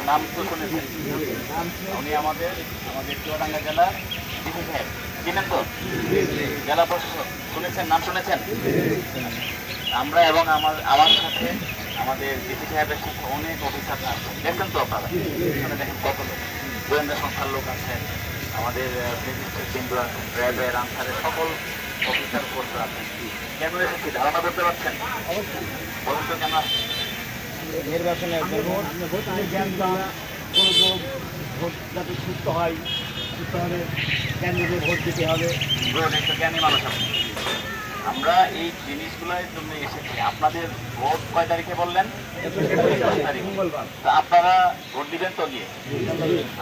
নাম তো শুনেছেন, উনি আমাদের চুয়াডাঙ্গা জেলার ডিসি সাহেব, চিনেন তো? জেলা প্রশাসক শুনেছেন, নাম শুনেছেন? আমরা এবং আমার সাথে আমাদের ডিসি সাহেবের সাথে অনেক অফিসার আছেন, দেখেন তো আপনারা, এখানে দেখেন কত লোক, গোয়েন্দা সংস্থার লোক আছেন, আমাদের কেন্দ্র আছেন, র্যাবের, আনসারের সকল অফিসার ফোর্সরা আছেন। কেন এসেছি ধারণা করতে পারছেন? বলুন তো কেন আসছেন? নির্বাচনে ভোট যাতে সুস্থ হয়, সুস্থভাবে ক্যান্ডিডেট ভোট দিতে হবে। জ্ঞানী মানুষ আপনি। আমরা এই জিনিসগুলোর জন্য এসেছি। আপনাদের ভোট কয় তারিখে বললেন? আপনারা ভোট দিবেন তো? গিয়ে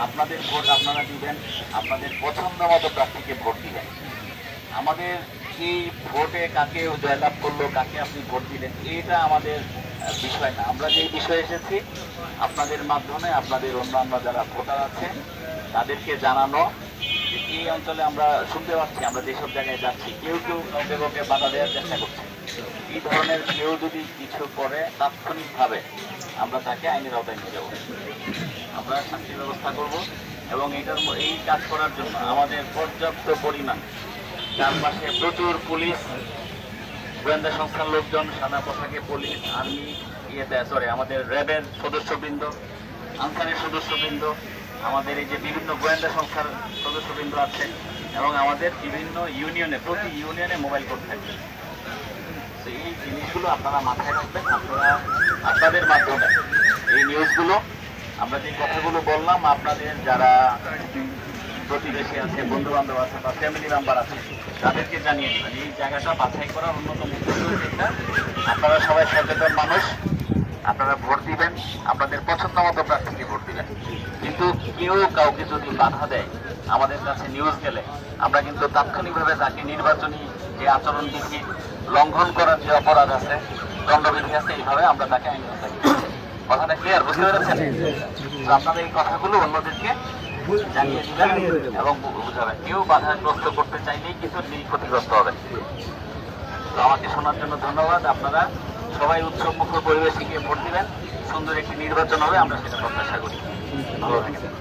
আপনাদের ভোট আপনারা দিবেন, আপনাদের পছন্দ মতো প্রার্থীকে ভোট দিবেন। আমাদের এই ভোটে কাকে জয়লাভ করলো, কাকে আপনি ভোট দিলেন, এটা আমাদের বিষয় না। আমরা যে বিষয়ে এসেছি আপনাদের মাধ্যমে আপনাদের অন্যান্য যারা ভোটার আছে তাদেরকে জানানো, এই অঞ্চলে আমরা শুনতে পাচ্ছি, আমরা যেসব জায়গায় যাচ্ছি কেউ কাউকে বাধা দেওয়ার চেষ্টা করছে। এই ধরনের কেউ যদি কিছু করে তাৎক্ষণিকভাবে আমরা তাকে আইনের আওতায় নিয়ে যাব, আমরা শাস্তির ব্যবস্থা করব। এবং এই কাজ করার জন্য আমাদের পর্যাপ্ত পরিমাণ চারপাশে প্রচুর পুলিশ, গোয়েন্দা সংস্থার লোকজন, সাদা পোশাকে পুলিশ, আর্মি, আমাদের র্যাবের সদস্যবৃন্দ, আনসারের সদস্যবৃন্দ, আমাদের এই যে বিভিন্ন গোয়েন্দা সংস্থার সদস্যবৃন্দ আছে, এবং আমাদের বিভিন্ন ইউনিয়নে, প্রতি ইউনিয়নে মোবাইল কোর্ট থাকবে। তো এই জিনিসগুলো আপনারা মাথায় রাখবেন। আপনাদের মাধ্যমে এই নিউজগুলো, আমরা যে কথাগুলো বললাম, আপনাদের যারা প্রতিবেশী আছে, বন্ধু বান্ধব আছে বা ফ্যামিলি মেম্বার আছে, তাদেরকে জানিয়ে দেবেন। এই জায়গাটা বাছাই করার অন্যতম উদ্দেশ্য এটা। আপনারা সবাই সচেতন মানুষ, আপনারা ভোট দিবেন, আপনাদের পছন্দ মতো প্রার্থীকে ভোট দিবেন। কিন্তু কেউ কাউকে যদি বাধা দেয়, আমাদের কাছে নিউজ গেলে আমরা কিন্তু তাৎক্ষণিকভাবে তাকে নির্বাচনী যে আচরণবিধি লঙ্ঘন করার যে অপরাধ আছে, দণ্ডবিধি আছে, এইভাবে আমরা তাকে আইন কথাটা ক্লিয়ার, বুঝতে পেরেছেন? তো আপনারা এই কথাগুলো অন্যদেরকে জানিয়ে দিবেন এবং বুঝাবেন। কেউ বাধাগ্রস্ত করতে চাইলেই কিছু তিনি ক্ষতিগ্রস্ত হবেন। তো আমাকে শোনার জন্য ধন্যবাদ। আপনারা সবাই উৎসবমুখর পরিবেশে গিয়ে ভোট দিবেন, সুন্দর একটি নির্বাচন হবে, আমরা সেটা প্রত্যাশা করি। ভালো থাকবেন।